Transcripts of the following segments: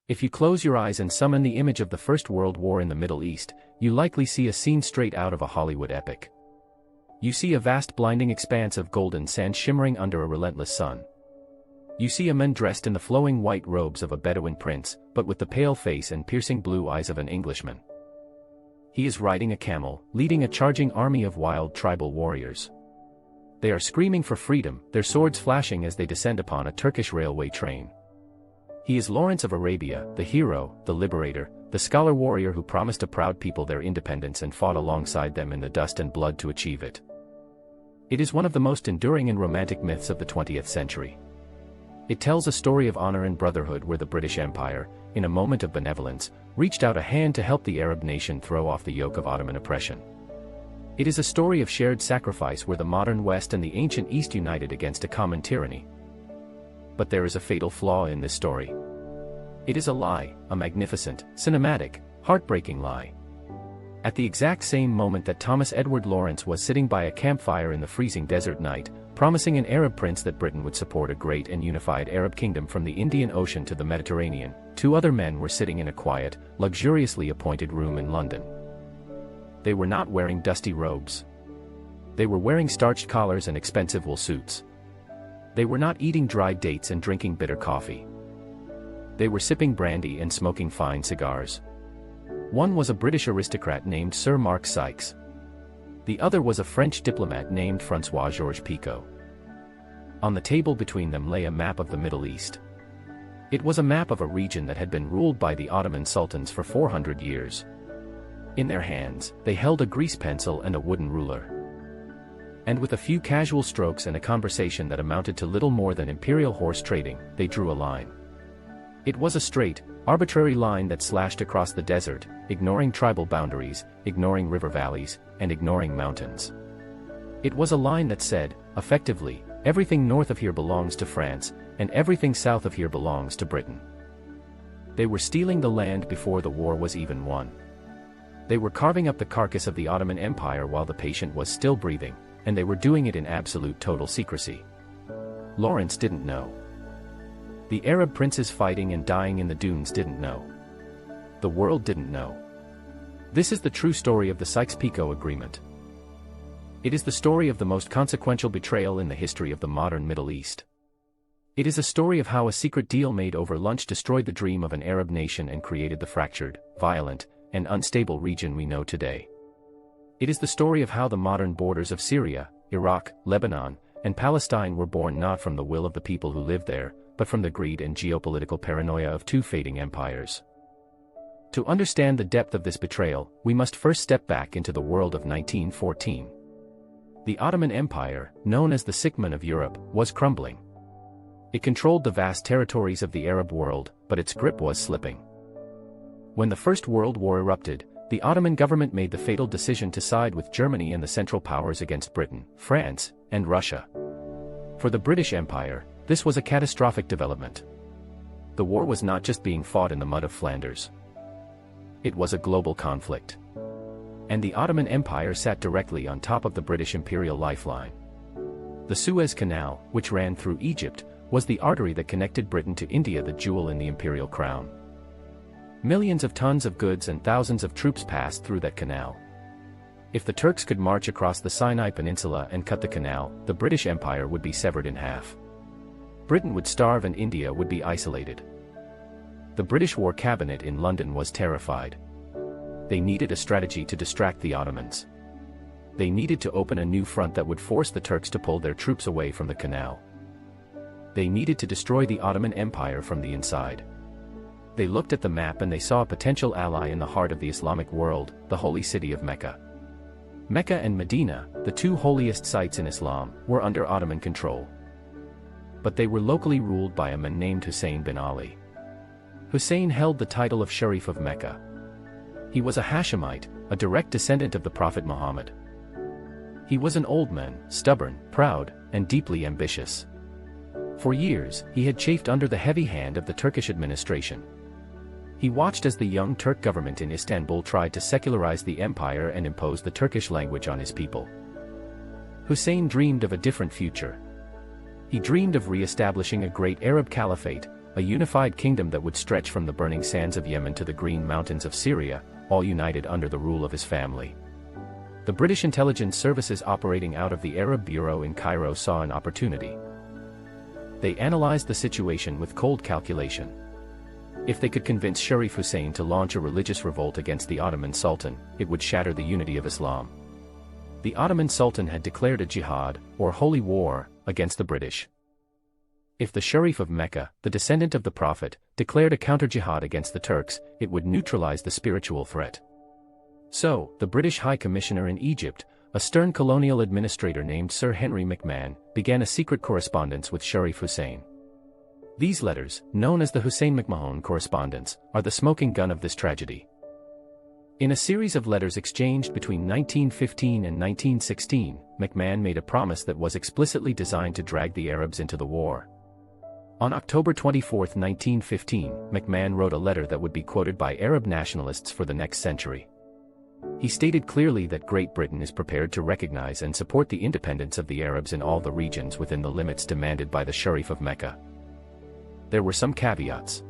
If you close your eyes and summon the image of the First World War in the Middle East, you likely see a scene straight out of a Hollywood epic. You see a vast blinding expanse of golden sand shimmering under a relentless sun. You see a man dressed in the flowing white robes of a Bedouin prince, but with the pale face and piercing blue eyes of an Englishman. He is riding a camel, leading a charging army of wild tribal warriors. They are screaming for freedom, their swords flashing as they descend upon a Turkish railway train. He is Lawrence of Arabia, the hero, the liberator, the scholar warrior who promised a proud people their independence and fought alongside them in the dust and blood to achieve it. It is one of the most enduring and romantic myths of the 20th century. It tells a story of honor and brotherhood where the British Empire, in a moment of benevolence, reached out a hand to help the Arab nation throw off the yoke of Ottoman oppression. It is a story of shared sacrifice where the modern West and the ancient East united against a common tyranny. But there is a fatal flaw in this story. It is a lie, a magnificent, cinematic, heartbreaking lie. At the exact same moment that Thomas Edward Lawrence was sitting by a campfire in the freezing desert night, promising an Arab prince that Britain would support a great and unified Arab kingdom from the Indian Ocean to the Mediterranean, two other men were sitting in a quiet, luxuriously appointed room in London. They were not wearing dusty robes. They were wearing starched collars and expensive wool suits. They were not eating dried dates and drinking bitter coffee. They were sipping brandy and smoking fine cigars. One was a British aristocrat named Sir Mark Sykes. The other was a French diplomat named François Georges-Picot. On the table between them lay a map of the Middle East. It was a map of a region that had been ruled by the Ottoman sultans for 400 years. In their hands, they held a grease pencil and a wooden ruler. And with a few casual strokes and a conversation that amounted to little more than imperial horse trading, they drew a line. It was a straight, arbitrary line that slashed across the desert, ignoring tribal boundaries, ignoring river valleys, and ignoring mountains. It was a line that said, effectively, everything north of here belongs to France, and everything south of here belongs to Britain. They were stealing the land before the war was even won. They were carving up the carcass of the Ottoman Empire while the patient was still breathing, and they were doing it in absolute total secrecy. Lawrence didn't know. The Arab princes fighting and dying in the dunes didn't know. The world didn't know. This is the true story of the Sykes-Picot Agreement. It is the story of the most consequential betrayal in the history of the modern Middle East. It is a story of how a secret deal made over lunch destroyed the dream of an Arab nation and created the fractured, violent, and unstable region we know today. It is the story of how the modern borders of Syria, Iraq, Lebanon, and Palestine were born not from the will of the people who lived there, but from the greed and geopolitical paranoia of two fading empires. To understand the depth of this betrayal, we must first step back into the world of 1914. The Ottoman Empire, known as the Syckman of Europe, was crumbling. It controlled the vast territories of the Arab world, but its grip was slipping. When the First World War erupted, the Ottoman government made the fatal decision to side with Germany and the Central Powers against Britain, France, and Russia. For the British Empire, this was a catastrophic development. The war was not just being fought in the mud of Flanders. It was a global conflict. And the Ottoman Empire sat directly on top of the British imperial lifeline. The Suez Canal, which ran through Egypt, was the artery that connected Britain to India, the jewel in the imperial crown. Millions of tons of goods and thousands of troops passed through that canal. If the Turks could march across the Sinai Peninsula and cut the canal, the British Empire would be severed in half. Britain would starve and India would be isolated. The British War Cabinet in London was terrified. They needed a strategy to distract the Ottomans. They needed to open a new front that would force the Turks to pull their troops away from the canal. They needed to destroy the Ottoman Empire from the inside. They looked at the map and they saw a potential ally in the heart of the Islamic world, the holy city of Mecca. Mecca and Medina, the two holiest sites in Islam, were under Ottoman control. But they were locally ruled by a man named Hussein bin Ali. Hussein held the title of Sharif of Mecca. He was a Hashemite, a direct descendant of the Prophet Muhammad. He was an old man, stubborn, proud, and deeply ambitious. For years, he had chafed under the heavy hand of the Turkish administration. He watched as the young Turk government in Istanbul tried to secularize the empire and impose the Turkish language on his people. Hussein dreamed of a different future. He dreamed of re-establishing a great Arab caliphate, a unified kingdom that would stretch from the burning sands of Yemen to the green mountains of Syria, all united under the rule of his family. The British intelligence services operating out of the Arab Bureau in Cairo saw an opportunity. They analyzed the situation with cold calculation. If they could convince Sharif Hussein to launch a religious revolt against the Ottoman Sultan, it would shatter the unity of Islam. The Ottoman Sultan had declared a jihad, or holy war, against the British. If the Sharif of Mecca, the descendant of the Prophet, declared a counter-jihad against the Turks, it would neutralize the spiritual threat. So, the British High Commissioner in Egypt, a stern colonial administrator named Sir Henry McMahon, began a secret correspondence with Sharif Hussein. These letters, known as the Hussein-McMahon correspondence, are the smoking gun of this tragedy. In a series of letters exchanged between 1915 and 1916, McMahon made a promise that was explicitly designed to drag the Arabs into the war. On October 24, 1915, McMahon wrote a letter that would be quoted by Arab nationalists for the next century. He stated clearly that Great Britain is prepared to recognize and support the independence of the Arabs in all the regions within the limits demanded by the Sharif of Mecca. There were some caveats.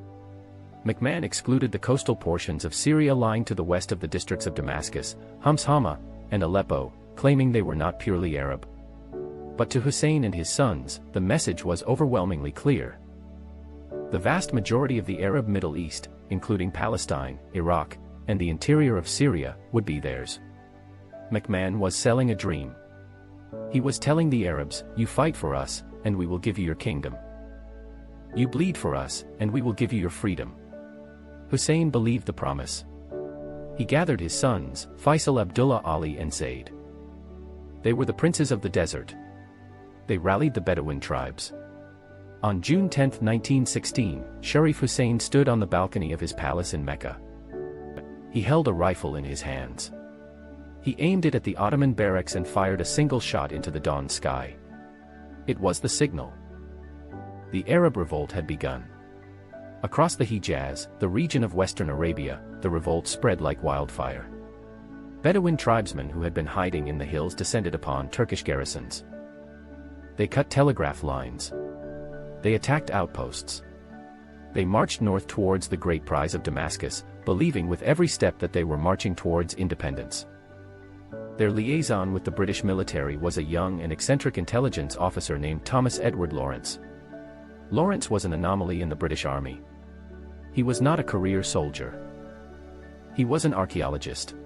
McMahon excluded the coastal portions of Syria lying to the west of the districts of Damascus, Homs Hama, and Aleppo, claiming they were not purely Arab. But to Hussein and his sons, the message was overwhelmingly clear. The vast majority of the Arab Middle East, including Palestine, Iraq, and the interior of Syria, would be theirs. McMahon was selling a dream. He was telling the Arabs, "You fight for us, and we will give you your kingdom. You bleed for us, and we will give you your freedom." Hussein believed the promise. He gathered his sons, Faisal, Abdullah, Ali, and Zayd. They were the princes of the desert. They rallied the Bedouin tribes. On June 10, 1916, Sharif Hussein stood on the balcony of his palace in Mecca. He held a rifle in his hands. He aimed it at the Ottoman barracks and fired a single shot into the dawn sky. It was the signal. The Arab revolt had begun. Across the Hijaz, the region of western Arabia, the revolt spread like wildfire. Bedouin tribesmen who had been hiding in the hills descended upon Turkish garrisons. They cut telegraph lines. They attacked outposts. They marched north towards the great prize of Damascus, believing with every step that they were marching towards independence. Their liaison with the British military was a young and eccentric intelligence officer named Thomas Edward Lawrence. Lawrence was an anomaly in the British Army. He was not a career soldier. He was an archaeologist.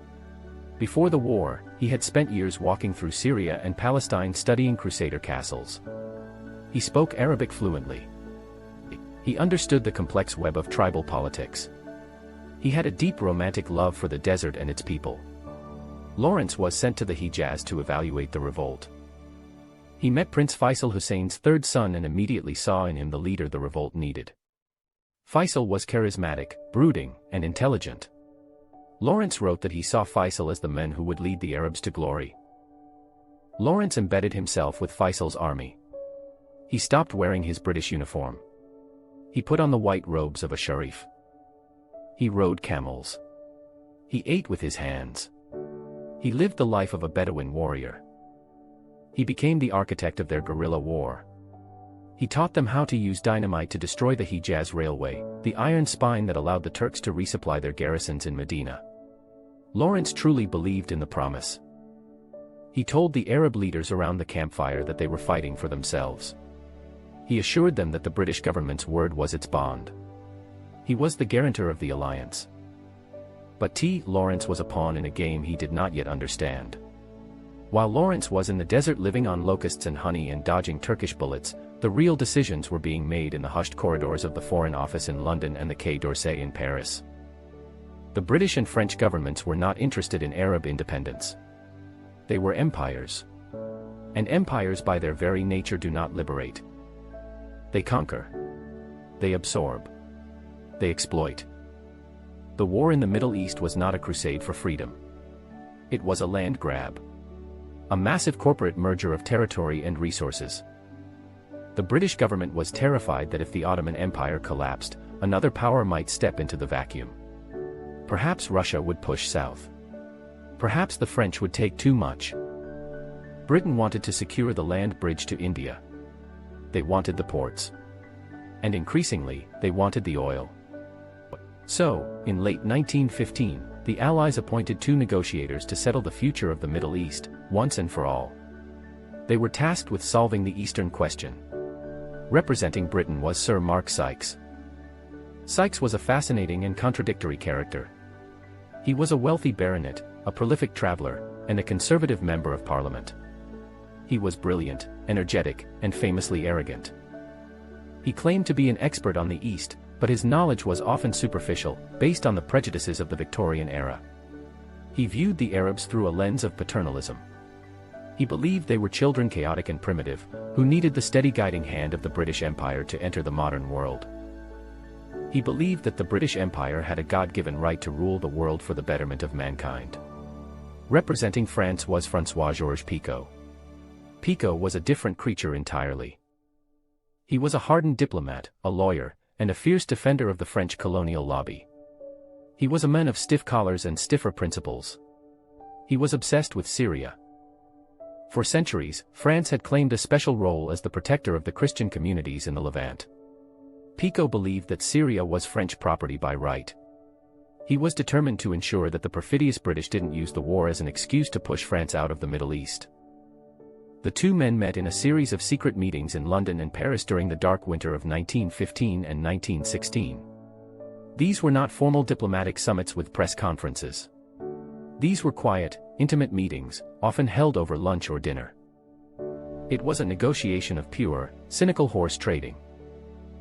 Before the war, he had spent years walking through Syria and Palestine studying Crusader castles. He spoke Arabic fluently. He understood the complex web of tribal politics. He had a deep romantic love for the desert and its people. Lawrence was sent to the Hijaz to evaluate the revolt. He met Prince Faisal Hussein's third son and immediately saw in him the leader the revolt needed. Faisal was charismatic, brooding, and intelligent. Lawrence wrote that he saw Faisal as the man who would lead the Arabs to glory. Lawrence embedded himself with Faisal's army. He stopped wearing his British uniform. He put on the white robes of a Sharif. He rode camels. He ate with his hands. He lived the life of a Bedouin warrior. He became the architect of their guerrilla war. He taught them how to use dynamite to destroy the Hijaz Railway, the iron spine that allowed the Turks to resupply their garrisons in Medina. Lawrence truly believed in the promise. He told the Arab leaders around the campfire that they were fighting for themselves. He assured them that the British government's word was its bond. He was the guarantor of the alliance. But Lawrence was a pawn in a game he did not yet understand. While Lawrence was in the desert living on locusts and honey and dodging Turkish bullets, the real decisions were being made in the hushed corridors of the Foreign Office in London and the Quai d'Orsay in Paris. The British and French governments were not interested in Arab independence. They were empires. And empires by their very nature do not liberate. They conquer. They absorb. They exploit. The war in the Middle East was not a crusade for freedom. It was a land grab. A massive corporate merger of territory and resources. The British government was terrified that if the Ottoman Empire collapsed, another power might step into the vacuum. Perhaps Russia would push south. Perhaps the French would take too much. Britain wanted to secure the land bridge to India. They wanted the ports. and increasingly, they wanted the oil. So, in late 1915, the Allies appointed 2 negotiators to settle the future of the Middle East, once and for all. They were tasked with solving the Eastern question. Representing Britain was Sir Mark Sykes. Sykes was a fascinating and contradictory character. He was a wealthy baronet, a prolific traveler, and a conservative member of Parliament. He was brilliant, energetic, and famously arrogant. He claimed to be an expert on the East, but his knowledge was often superficial, based on the prejudices of the Victorian era. He viewed the Arabs through a lens of paternalism. He believed they were children chaotic and primitive, who needed the steady guiding hand of the British Empire to enter the modern world. He believed that the British Empire had a God-given right to rule the world for the betterment of mankind. Representing France was François Georges-Picot. Picot was a different creature entirely. He was a hardened diplomat, a lawyer, and a fierce defender of the French colonial lobby. He was a man of stiff collars and stiffer principles. He was obsessed with Syria. For centuries, France had claimed a special role as the protector of the Christian communities in the Levant. Picot believed that Syria was French property by right. He was determined to ensure that the perfidious British didn't use the war as an excuse to push France out of the Middle East. The 2 men met in a series of secret meetings in London and Paris during the dark winter of 1915 and 1916. These were not formal diplomatic summits with press conferences. These were quiet, intimate meetings, often held over lunch or dinner. It was a negotiation of pure, cynical horse trading.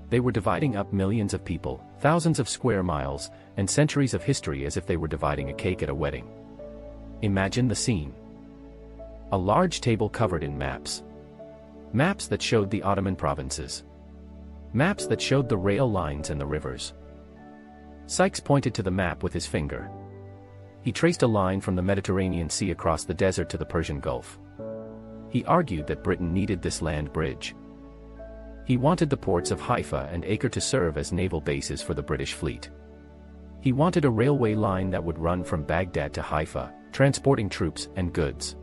They were dividing up millions of people, thousands of square miles, and centuries of history as if they were dividing a cake at a wedding. Imagine the scene. A large table covered in maps. Maps that showed the Ottoman provinces. Maps that showed the rail lines and the rivers. Sykes pointed to the map with his finger. He traced a line from the Mediterranean Sea across the desert to the Persian Gulf. He argued that Britain needed this land bridge. He wanted the ports of Haifa and Acre to serve as naval bases for the British fleet. He wanted a railway line that would run from Baghdad to Haifa, transporting troops and goods.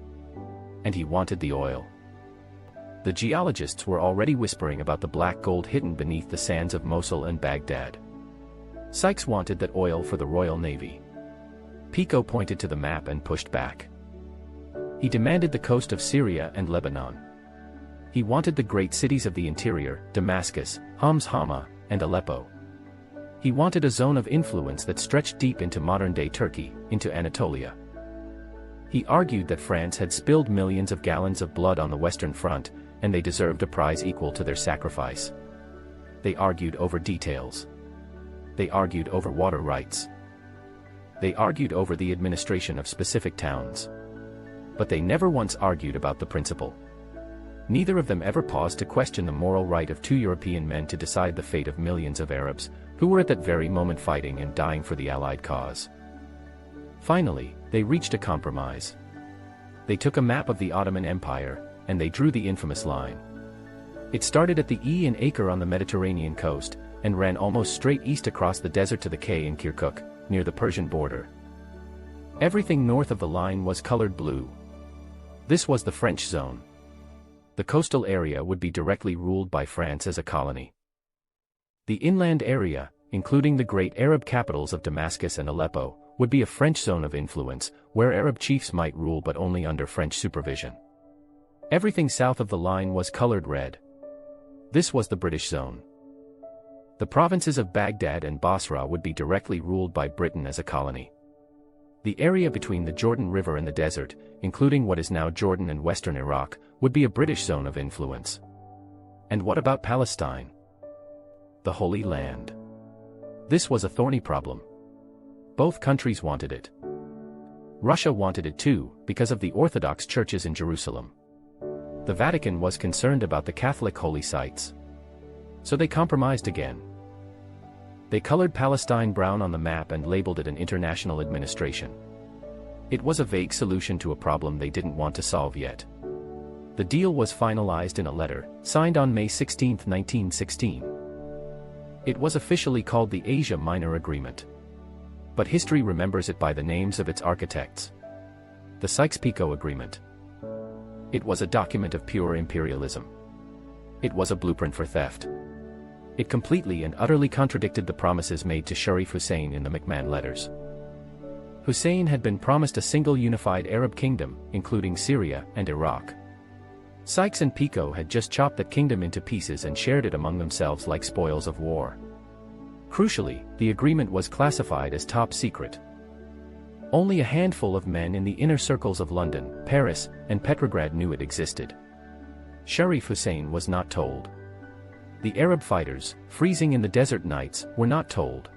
And he wanted the oil. The geologists were already whispering about the black gold hidden beneath the sands of Mosul and Baghdad. Sykes wanted that oil for the Royal Navy. Picot pointed to the map and pushed back. He demanded the coast of Syria and Lebanon. He wanted the great cities of the interior, Damascus, Homs Hama, and Aleppo. He wanted a zone of influence that stretched deep into modern-day Turkey, into Anatolia. He argued that France had spilled millions of gallons of blood on the Western Front, and they deserved a prize equal to their sacrifice. They argued over details. They argued over water rights. They argued over the administration of specific towns. But they never once argued about the principle. Neither of them ever paused to question the moral right of 2 European men to decide the fate of millions of Arabs, who were at that very moment fighting and dying for the Allied cause. Finally, they reached a compromise. They took a map of the Ottoman Empire, and they drew the infamous line. It started at the E in Acre on the Mediterranean coast, and ran almost straight east across the desert to the K in Kirkuk, near the Persian border. Everything north of the line was colored blue. This was the French zone. The coastal area would be directly ruled by France as a colony. The inland area, including the great Arab capitals of Damascus and Aleppo, would be a French zone of influence, where Arab chiefs might rule but only under French supervision. Everything south of the line was colored red. This was the British zone. The provinces of Baghdad and Basra would be directly ruled by Britain as a colony. The area between the Jordan River and the desert, including what is now Jordan and western Iraq, would be a British zone of influence. And what about Palestine? The Holy Land. This was a thorny problem. Both countries wanted it. Russia wanted it too, because of the Orthodox churches in Jerusalem. The Vatican was concerned about the Catholic holy sites. So they compromised again. They colored Palestine brown on the map and labeled it an international administration. It was a vague solution to a problem they didn't want to solve yet. The deal was finalized in a letter, signed on May 16, 1916. It was officially called the Asia Minor Agreement. But history remembers it by the names of its architects. The Sykes-Picot Agreement. It was a document of pure imperialism. It was a blueprint for theft. It completely and utterly contradicted the promises made to Sharif Hussein in the McMahon letters. Hussein had been promised a single unified Arab kingdom, including Syria and Iraq. Sykes and Picot had just chopped that kingdom into pieces and shared it among themselves like spoils of war. Crucially, the agreement was classified as top secret. Only a handful of men in the inner circles of London, Paris, and Petrograd knew it existed. Sharif Hussein was not told. The Arab fighters, freezing in the desert nights, were not told.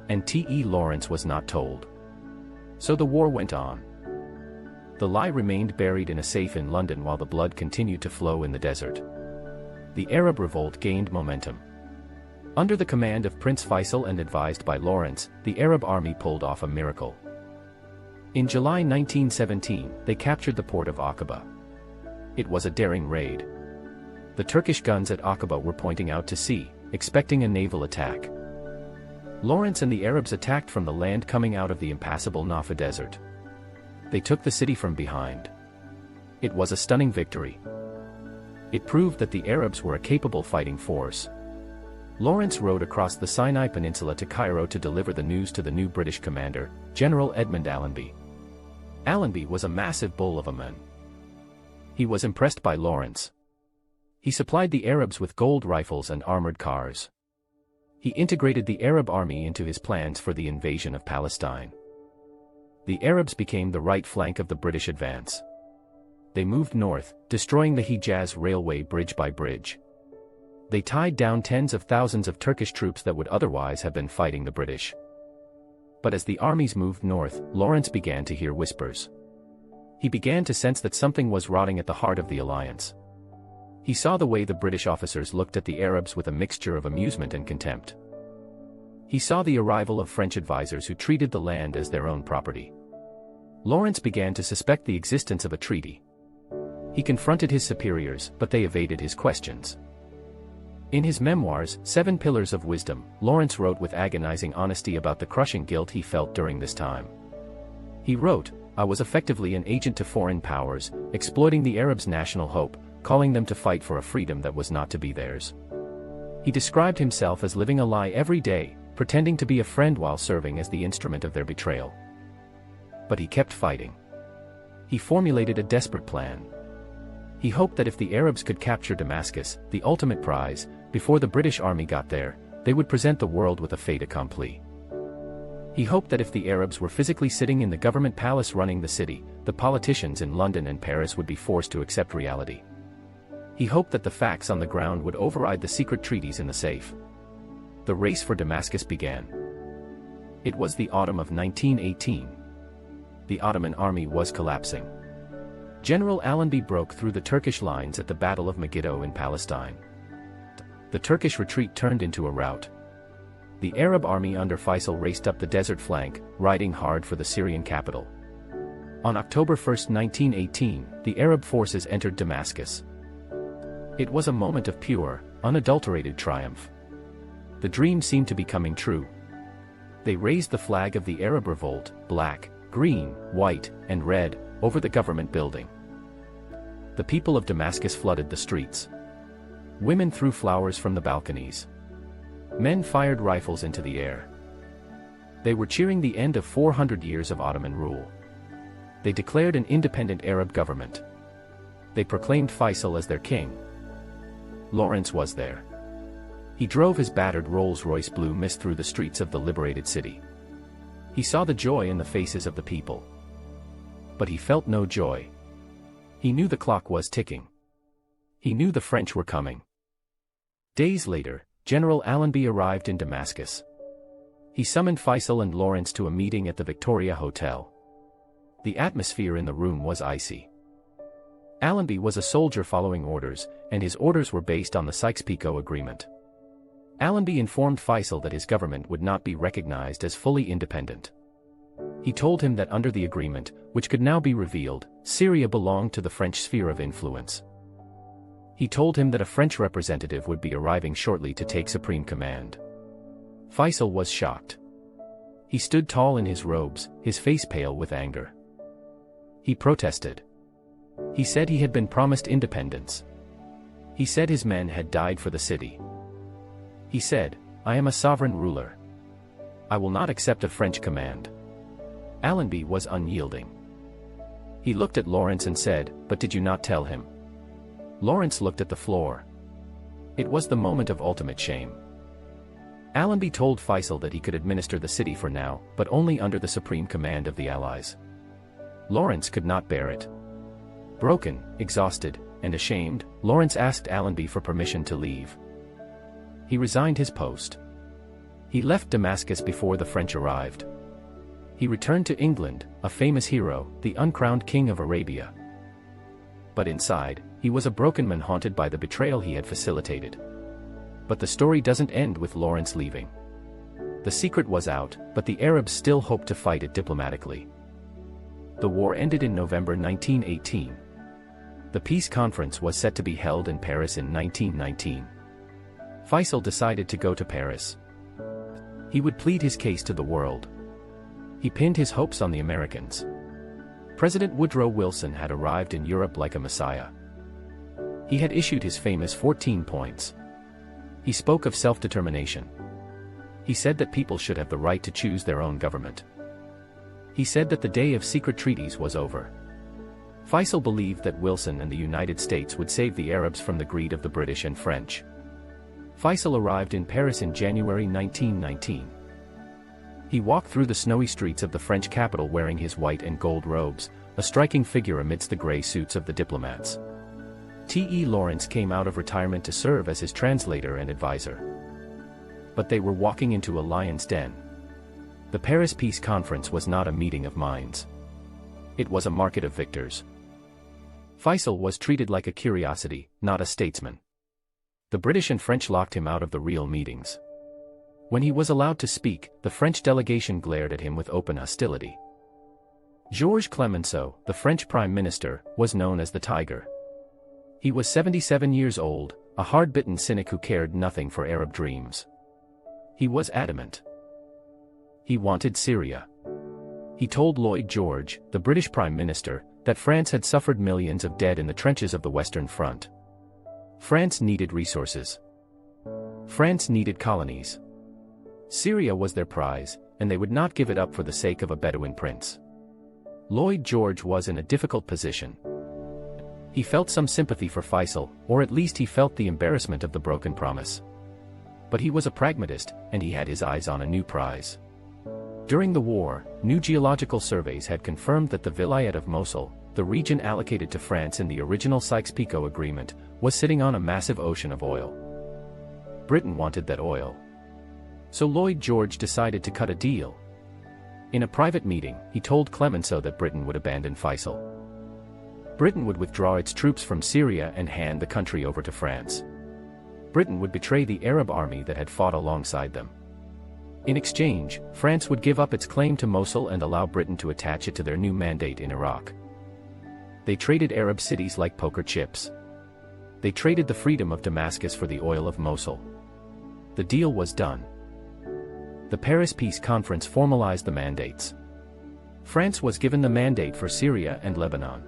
And T.E. Lawrence was not told. So the war went on. The lie remained buried in a safe in London while the blood continued to flow in the desert. The Arab revolt gained momentum. Under the command of Prince Faisal and advised by Lawrence, the Arab army pulled off a miracle. In July 1917, they captured the port of Aqaba. It was a daring raid. The Turkish guns at Aqaba were pointing out to sea, expecting a naval attack. Lawrence and the Arabs attacked from the land coming out of the impassable Nafa Desert. They took the city from behind. It was a stunning victory. It proved that the Arabs were a capable fighting force. Lawrence rode across the Sinai Peninsula to Cairo to deliver the news to the new British commander, General Edmund Allenby. Allenby was a massive bull of a man. He was impressed by Lawrence. He supplied the Arabs with gold rifles and armored cars. He integrated the Arab army into his plans for the invasion of Palestine. The Arabs became the right flank of the British advance. They moved north, destroying the Hijaz railway bridge by bridge. They tied down tens of thousands of Turkish troops that would otherwise have been fighting the British. But as the armies moved north, Lawrence began to hear whispers. He began to sense that something was rotting at the heart of the alliance. He saw the way the British officers looked at the Arabs with a mixture of amusement and contempt. He saw the arrival of French advisors who treated the land as their own property. Lawrence began to suspect the existence of a treaty. He confronted his superiors, but they evaded his questions. In his memoirs, 7 Pillars of Wisdom, Lawrence wrote with agonizing honesty about the crushing guilt he felt during this time. He wrote, "I was effectively an agent to foreign powers, exploiting the Arabs' national hope, calling them to fight for a freedom that was not to be theirs." He described himself as living a lie every day, pretending to be a friend while serving as the instrument of their betrayal. But he kept fighting. He formulated a desperate plan. He hoped that if the Arabs could capture Damascus, the ultimate prize, before the British army got there, they would present the world with a fait accompli. He hoped that if the Arabs were physically sitting in the government palace running the city, the politicians in London and Paris would be forced to accept reality. He hoped that the facts on the ground would override the secret treaties in the safe. The race for Damascus began. It was the autumn of 1918. The Ottoman army was collapsing. General Allenby broke through the Turkish lines at the Battle of Megiddo in Palestine. The Turkish retreat turned into a rout. The Arab army under Faisal raced up the desert flank, riding hard for the Syrian capital. On October 1, 1918, the Arab forces entered Damascus. It was a moment of pure, unadulterated triumph. The dream seemed to be coming true. They raised the flag of the Arab revolt, black, green, white, and red, over the government building. The people of Damascus flooded the streets. Women threw flowers from the balconies. Men fired rifles into the air. They were cheering the end of 400 years of Ottoman rule. They declared an independent Arab government. They proclaimed Faisal as their king. Lawrence was there. He drove his battered Rolls-Royce Blue Mist through the streets of the liberated city. He saw the joy in the faces of the people. But he felt no joy. He knew the clock was ticking. He knew the French were coming. Days later, General Allenby arrived in Damascus. He summoned Faisal and Lawrence to a meeting at the Victoria Hotel. The atmosphere in the room was icy. Allenby was a soldier following orders, and his orders were based on the Sykes-Picot Agreement. Allenby informed Faisal that his government would not be recognized as fully independent. He told him that under the agreement, which could now be revealed, Syria belonged to the French sphere of influence. He told him that a French representative would be arriving shortly to take supreme command. Faisal was shocked. He stood tall in his robes, his face pale with anger. He protested. He said he had been promised independence. He said his men had died for the city. He said, "I am a sovereign ruler. I will not accept a French command." Allenby was unyielding. He looked at Lawrence and said, "But did you not tell him?" Lawrence looked at the floor. It was the moment of ultimate shame. Allenby told Faisal that he could administer the city for now, but only under the supreme command of the Allies. Lawrence could not bear it. Broken, exhausted, and ashamed, Lawrence asked Allenby for permission to leave. He resigned his post. He left Damascus before the French arrived. He returned to England, a famous hero, the uncrowned king of Arabia. But inside, he was a broken man haunted by the betrayal he had facilitated. But the story doesn't end with Lawrence leaving. The secret was out, but the Arabs still hoped to fight it diplomatically. The war ended in November 1918. The peace conference was set to be held in Paris in 1919. Faisal decided to go to Paris. He would plead his case to the world. He pinned his hopes on the Americans. President Woodrow Wilson had arrived in Europe like a messiah. He had issued his famous 14 points. He spoke of self-determination. He said that people should have the right to choose their own government. He said that the day of secret treaties was over. Faisal believed that Wilson and the United States would save the Arabs from the greed of the British and French. Faisal arrived in Paris in January 1919. He walked through the snowy streets of the French capital wearing his white and gold robes, a striking figure amidst the gray suits of the diplomats. T.E. Lawrence came out of retirement to serve as his translator and advisor. But they were walking into a lion's den. The Paris Peace Conference was not a meeting of minds. It was a market of victors. Faisal was treated like a curiosity, not a statesman. The British and French locked him out of the real meetings. When he was allowed to speak, the French delegation glared at him with open hostility. Georges Clemenceau, the French Prime Minister, was known as the Tiger. He was 77 years old, a hard-bitten cynic who cared nothing for Arab dreams. He was adamant. He wanted Syria. He told Lloyd George, the British Prime Minister, that France had suffered millions of dead in the trenches of the Western Front. France needed resources. France needed colonies. Syria was their prize, and they would not give it up for the sake of a Bedouin prince. Lloyd George was in a difficult position. He felt some sympathy for Faisal, or at least he felt the embarrassment of the broken promise. But he was a pragmatist, and he had his eyes on a new prize. During the war, new geological surveys had confirmed that the Vilayet of Mosul, the region allocated to France in the original Sykes-Picot Agreement, was sitting on a massive ocean of oil. Britain wanted that oil. So Lloyd George decided to cut a deal. In a private meeting, he told Clemenceau that Britain would abandon Faisal. Britain would withdraw its troops from Syria and hand the country over to France. Britain would betray the Arab army that had fought alongside them. In exchange, France would give up its claim to Mosul and allow Britain to attach it to their new mandate in Iraq. They traded Arab cities like poker chips. They traded the freedom of Damascus for the oil of Mosul. The deal was done. The Paris Peace Conference formalized the mandates. France was given the mandate for Syria and Lebanon.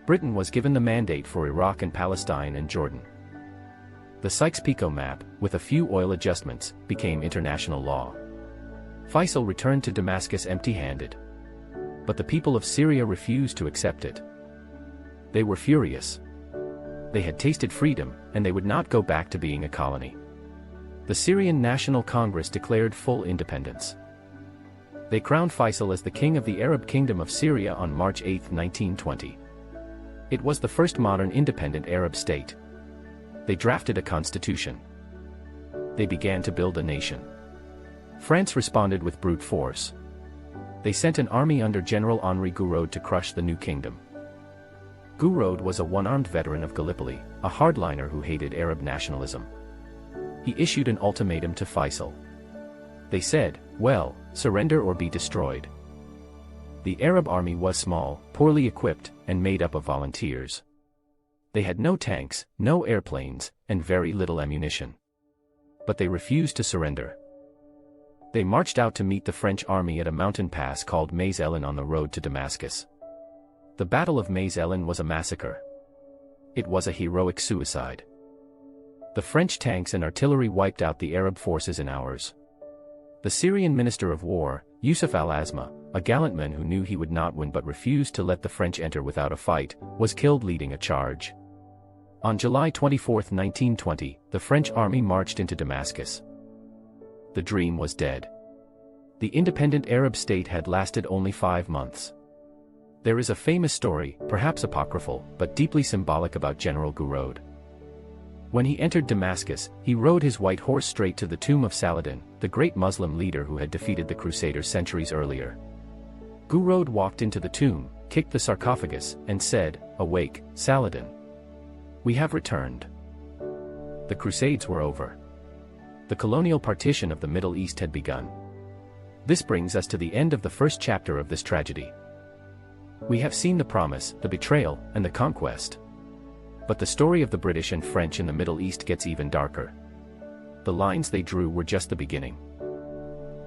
Britain was given the mandate for Iraq and Palestine and Jordan. The Sykes-Picot map, with a few oil adjustments, became international law. Faisal returned to Damascus empty-handed. But the people of Syria refused to accept it. They were furious. They had tasted freedom, and they would not go back to being a colony. The Syrian National Congress declared full independence. They crowned Faisal as the king of the Arab Kingdom of Syria on March 8, 1920. It was the first modern independent Arab state. They drafted a constitution. They began to build a nation. France responded with brute force. They sent an army under General Henri Gouraud to crush the new kingdom. Gouraud was a one-armed veteran of Gallipoli, a hardliner who hated Arab nationalism. He issued an ultimatum to Faisal. They said, "Well, surrender or be destroyed." The Arab army was small, poorly equipped, and made up of volunteers. They had no tanks, no airplanes, and very little ammunition. But they refused to surrender. They marched out to meet the French army at a mountain pass called Maze Ellen on the road to Damascus. The Battle of Maze Ellen was a massacre. It was a heroic suicide. The French tanks and artillery wiped out the Arab forces in hours. The Syrian Minister of War, Yusuf al-Azma, a gallant man who knew he would not win but refused to let the French enter without a fight, was killed leading a charge. On July 24, 1920, the French army marched into Damascus. The dream was dead. The independent Arab state had lasted only 5 months. There is a famous story, perhaps apocryphal, but deeply symbolic about General Gouraud. When he entered Damascus, he rode his white horse straight to the tomb of Saladin, the great Muslim leader who had defeated the Crusaders centuries earlier. Gouraud walked into the tomb, kicked the sarcophagus, and said, "Awake, Saladin. We have returned." The Crusades were over. The colonial partition of the Middle East had begun. This brings us to the end of the first chapter of this tragedy. We have seen the promise, the betrayal, and the conquest. But the story of the British and French in the Middle East gets even darker. The lines they drew were just the beginning.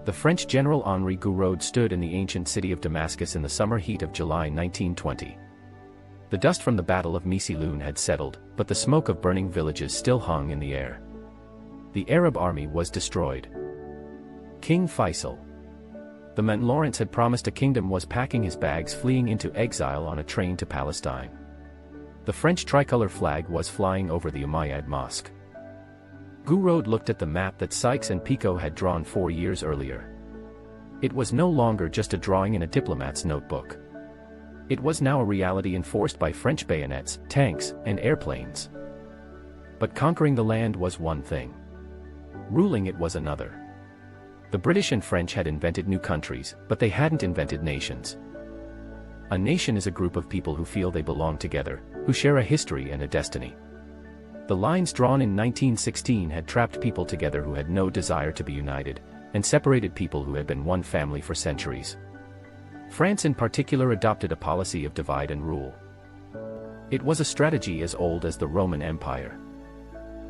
The French General Henri Gouraud stood in the ancient city of Damascus in the summer heat of July 1920. The dust from the Battle of Missiloun had settled, but the smoke of burning villages still hung in the air. The Arab army was destroyed. King Faisal, the man Lawrence had promised a kingdom, was packing his bags fleeing into exile on a train to Palestine. The French tricolor flag was flying over the Umayyad Mosque. Gouraud looked at the map that Sykes and Picot had drawn 4 years earlier. It was no longer just a drawing in a diplomat's notebook. It was now a reality enforced by French bayonets, tanks, and airplanes. But conquering the land was one thing. Ruling it was another. The British and French had invented new countries, but they hadn't invented nations. A nation is a group of people who feel they belong together, who share a history and a destiny. The lines drawn in 1916 had trapped people together who had no desire to be united, and separated people who had been one family for centuries. France in particular adopted a policy of divide and rule. It was a strategy as old as the Roman Empire.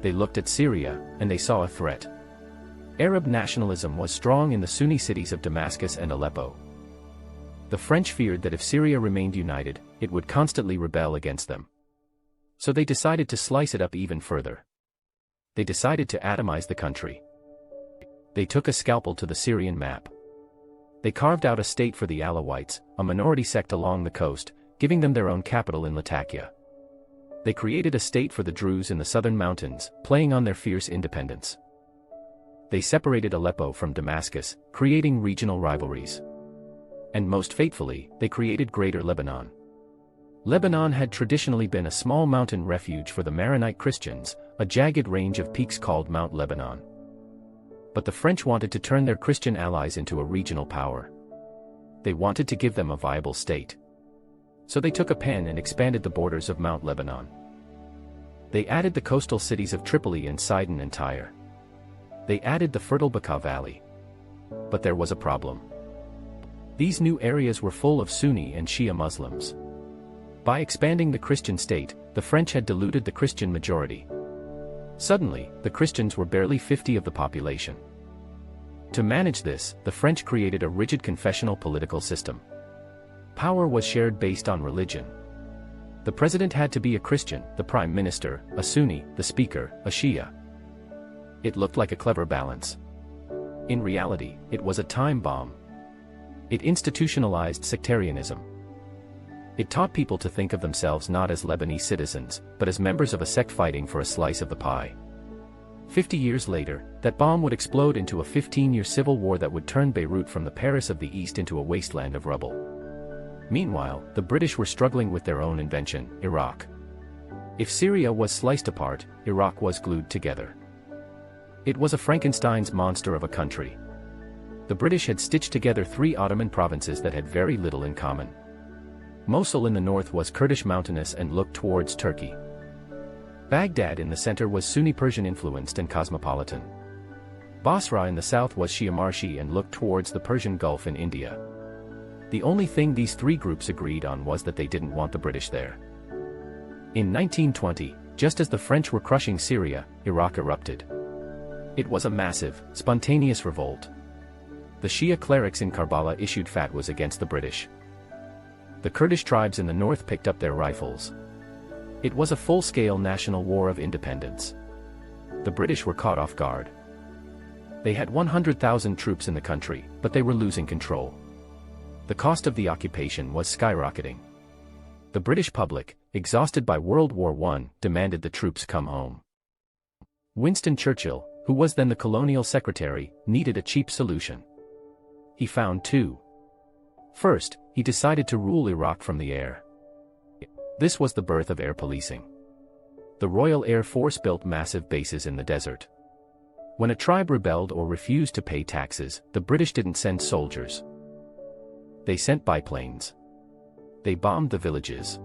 They looked at Syria, and they saw a threat. Arab nationalism was strong in the Sunni cities of Damascus and Aleppo. The French feared that if Syria remained united, it would constantly rebel against them. So they decided to slice it up even further. They decided to atomize the country. They took a scalpel to the Syrian map. They carved out a state for the Alawites, a minority sect along the coast, giving them their own capital in Latakia. They created a state for the Druze in the southern mountains, playing on their fierce independence. They separated Aleppo from Damascus, creating regional rivalries. And most fatefully, they created Greater Lebanon. Lebanon had traditionally been a small mountain refuge for the Maronite Christians, a jagged range of peaks called Mount Lebanon. But the French wanted to turn their Christian allies into a regional power. They wanted to give them a viable state. So they took a pen and expanded the borders of Mount Lebanon. They added the coastal cities of Tripoli and Sidon and Tyre. They added the fertile Bekaa Valley. But there was a problem. These new areas were full of Sunni and Shia Muslims. By expanding the Christian state, the French had diluted the Christian majority. Suddenly, the Christians were barely 50% of the population. To manage this, the French created a rigid confessional political system. Power was shared based on religion. The president had to be a Christian, the prime minister, a Sunni, the speaker, a Shia. It looked like a clever balance. In reality, it was a time bomb. It institutionalized sectarianism. It taught people to think of themselves not as Lebanese citizens, but as members of a sect fighting for a slice of the pie. 50 years later, that bomb would explode into a 15-year civil war that would turn Beirut from the Paris of the East into a wasteland of rubble. Meanwhile, the British were struggling with their own invention, Iraq. If Syria was sliced apart, Iraq was glued together. It was a Frankenstein's monster of a country. The British had stitched together 3 Ottoman provinces that had very little in common. Mosul in the north was Kurdish mountainous and looked towards Turkey. Baghdad in the center was Sunni Persian influenced and cosmopolitan. Basra in the south was Shia Marshi and looked towards the Persian Gulf in India. The only thing these 3 groups agreed on was that they didn't want the British there. In 1920, just as the French were crushing Syria, Iraq erupted. It was a massive, spontaneous revolt. The Shia clerics in Karbala issued fatwas against the British. The Kurdish tribes in the north picked up their rifles. It was a full-scale national war of independence. the British were caught off guard. They had 100,000 troops in the country, but they were losing control. The cost of the occupation was skyrocketing. The British public, exhausted by World War I, demanded the troops come home. Winston Churchill, who was then the colonial secretary, needed a cheap solution. He found two. First, he decided to rule Iraq from the air. This was the birth of air policing. The Royal Air Force built massive bases in the desert. When a tribe rebelled or refused to pay taxes, the British didn't send soldiers. They sent biplanes. They bombed the villages.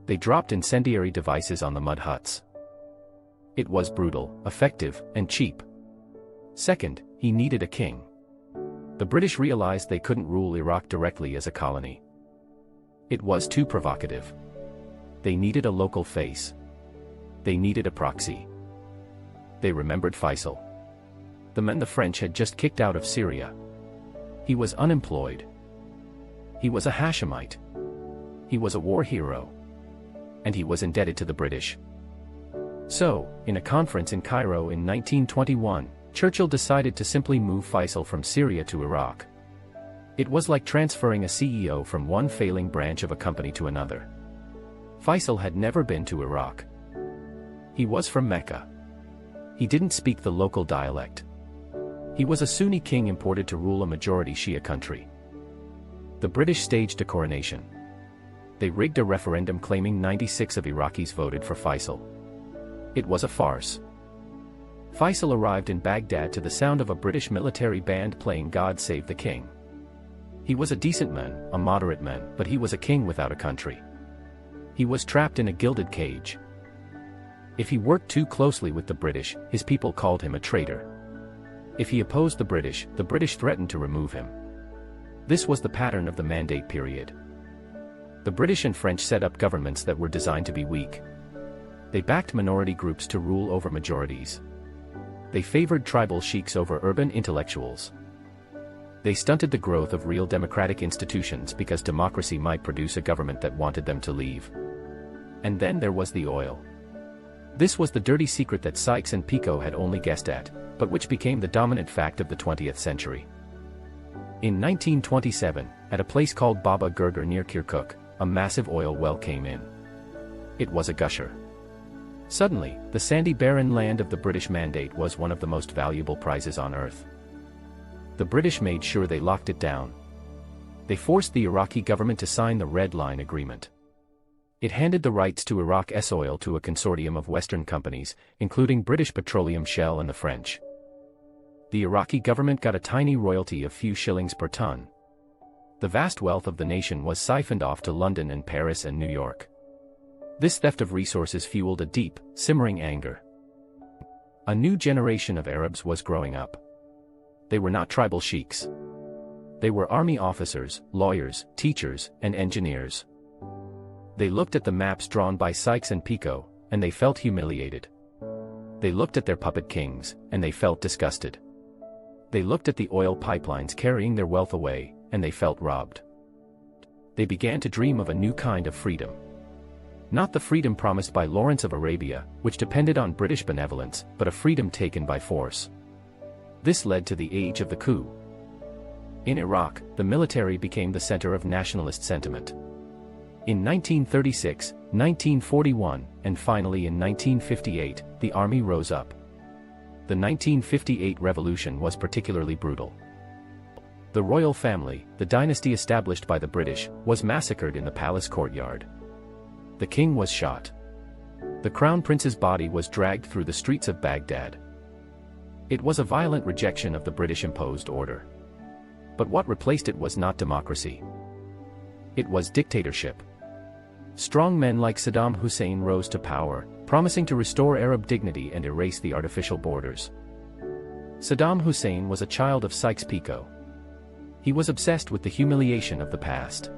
They dropped incendiary devices on the mud huts. It was brutal, effective, and cheap. Second, he needed a king. The British realized they couldn't rule Iraq directly as a colony. It was too provocative. They needed a local face. They needed a proxy. They remembered Faisal, the man the French had just kicked out of Syria. He was unemployed. He was a Hashemite. He was a war hero. And he was indebted to the British. So, in a conference in Cairo in 1921, Churchill decided to simply move Faisal from Syria to Iraq. It was like transferring a CEO from one failing branch of a company to another. Faisal had never been to Iraq. He was from Mecca. He didn't speak the local dialect. He was a Sunni king imported to rule a majority Shia country. The British staged a coronation. They rigged a referendum claiming 96% of Iraqis voted for Faisal. It was a farce. Faisal arrived in Baghdad to the sound of a British military band playing God Save the King. He was a decent man, a moderate man, but he was a king without a country. He was trapped in a gilded cage. If he worked too closely with the British, his people called him a traitor. If he opposed the British threatened to remove him. This was the pattern of the Mandate period. The British and French set up governments that were designed to be weak. They backed minority groups to rule over majorities. They favored tribal sheiks over urban intellectuals. They stunted the growth of real democratic institutions because democracy might produce a government that wanted them to leave. And then there was the oil. This was the dirty secret that Sykes and Picot had only guessed at, but which became the dominant fact of the 20th century. In 1927, at a place called Baba Gurgur near Kirkuk, a massive oil well came in. It was a gusher. Suddenly, the sandy barren land of the British Mandate was one of the most valuable prizes on earth. The British made sure they locked it down. They forced the Iraqi government to sign the Red Line Agreement. It handed the rights to Iraq's oil to a consortium of Western companies, including British Petroleum, Shell and the French. The Iraqi government got a tiny royalty of few shillings per ton. The vast wealth of the nation was siphoned off to London and Paris and New York. This theft of resources fueled a deep, simmering anger. A new generation of Arabs was growing up. They were not tribal sheiks. They were army officers, lawyers, teachers, and engineers. They looked at the maps drawn by Sykes and Picot, and they felt humiliated. They looked at their puppet kings, and they felt disgusted. They looked at the oil pipelines carrying their wealth away, and they felt robbed. They began to dream of a new kind of freedom. Not the freedom promised by Lawrence of Arabia, which depended on British benevolence, but a freedom taken by force. This led to the age of the coup. In Iraq, the military became the center of nationalist sentiment. In 1936, 1941, and finally in 1958, the army rose up. The 1958 revolution was particularly brutal. The royal family, the dynasty established by the British, was massacred in the palace courtyard. The king was shot. The crown prince's body was dragged through the streets of Baghdad. It was a violent rejection of the British-imposed order. But what replaced it was not democracy. It was dictatorship. Strong men like Saddam Hussein rose to power, promising to restore Arab dignity and erase the artificial borders. Saddam Hussein was a child of Sykes-Picot. He was obsessed with the humiliation of the past.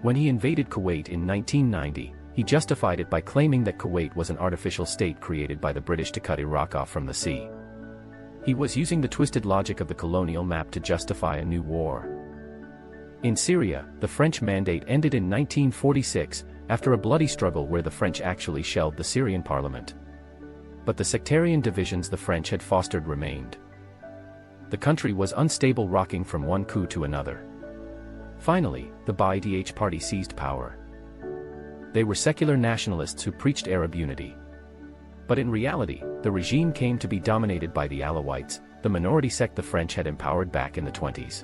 When he invaded Kuwait in 1990, he justified it by claiming that Kuwait was an artificial state created by the British to cut Iraq off from the sea. He was using the twisted logic of the colonial map to justify a new war. In Syria, the French mandate ended in 1946, after a bloody struggle where the French actually shelled the Syrian parliament. But the sectarian divisions the French had fostered remained. The country was unstable, rocking from one coup to another. Finally, the Ba'ath party seized power. They were secular nationalists who preached Arab unity. But in reality, the regime came to be dominated by the Alawites, the minority sect the French had empowered back in the 20s.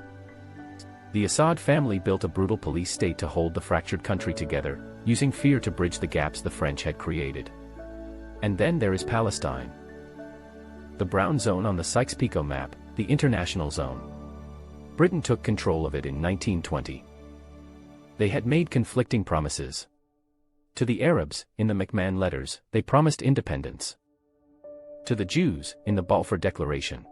The Assad family built a brutal police state to hold the fractured country together, using fear to bridge the gaps the French had created. And then there is Palestine. The brown zone on the Sykes-Picot map, the international zone. Britain took control of it in 1920. They had made conflicting promises. To the Arabs, in the McMahon Letters, they promised independence. To the Jews, in the Balfour Declaration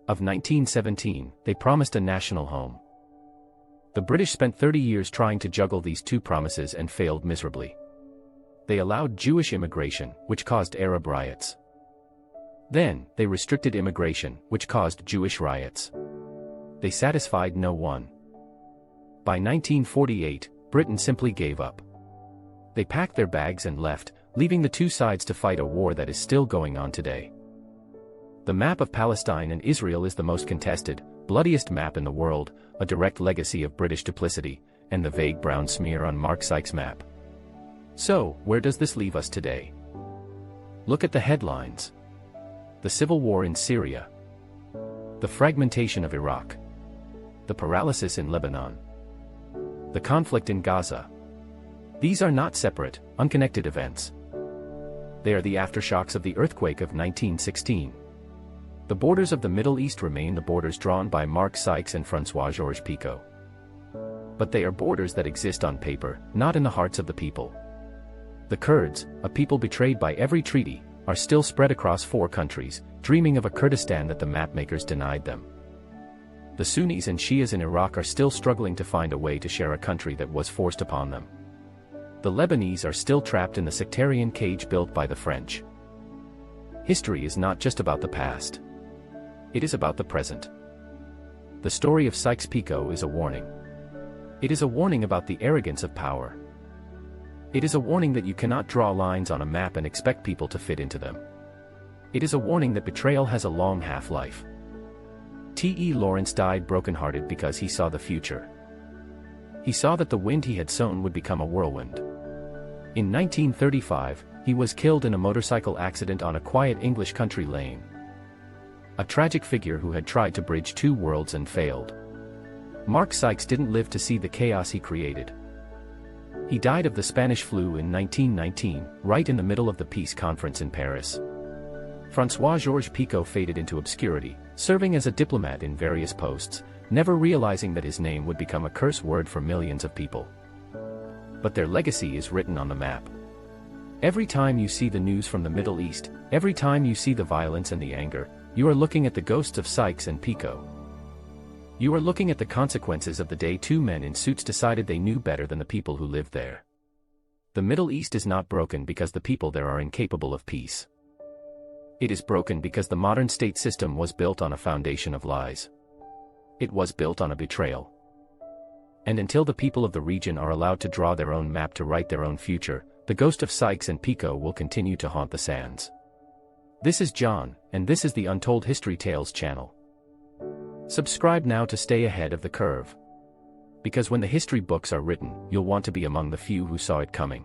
of 1917, they promised a national home. The British spent 30 years trying to juggle these two promises and failed miserably. They allowed Jewish immigration, which caused Arab riots. Then, they restricted immigration, which caused Jewish riots. They satisfied no one. By 1948, Britain simply gave up. They packed their bags and left, leaving the two sides to fight a war that is still going on today. The map of Palestine and Israel is the most contested, bloodiest map in the world, a direct legacy of British duplicity, and the vague brown smear on Mark Sykes' map. So, where does this leave us today? Look at the headlines. The civil war in Syria. The fragmentation of Iraq. The paralysis in Lebanon. The conflict in Gaza. These are not separate, unconnected events. They are the aftershocks of the earthquake of 1916. The borders of the Middle East remain the borders drawn by Mark Sykes and François Georges-Picot. But they are borders that exist on paper, not in the hearts of the people. The Kurds, a people betrayed by every treaty, are still spread across 4 countries, dreaming of a Kurdistan that the mapmakers denied them. The Sunnis and Shias in Iraq are still struggling to find a way to share a country that was forced upon them. The Lebanese are still trapped in the sectarian cage built by the French. History is not just about the past. It is about the present. The story of Sykes-Picot is a warning. It is a warning about the arrogance of power. It is a warning that you cannot draw lines on a map and expect people to fit into them. It is a warning that betrayal has a long half-life. T.E. Lawrence died brokenhearted because he saw the future. He saw that the wind he had sown would become a whirlwind. In 1935, he was killed in a motorcycle accident on a quiet English country lane. A tragic figure who had tried to bridge 2 worlds and failed. Mark Sykes didn't live to see the chaos he created. He died of the Spanish flu in 1919, right in the middle of the peace conference in Paris. François Georges-Picot faded into obscurity, serving as a diplomat in various posts, never realizing that his name would become a curse word for millions of people. But their legacy is written on the map. Every time you see the news from the Middle East, every time you see the violence and the anger, you are looking at the ghosts of Sykes and Picot. You are looking at the consequences of the day 2 men in suits decided they knew better than the people who lived there. The Middle East is not broken because the people there are incapable of peace. It is broken because the modern state system was built on a foundation of lies. It was built on a betrayal. And until the people of the region are allowed to draw their own map to write their own future, the ghost of Sykes and Picot will continue to haunt the sands. This is John, and this is the Untold History Tales channel. Subscribe now to stay ahead of the curve. Because when the history books are written, you'll want to be among the few who saw it coming.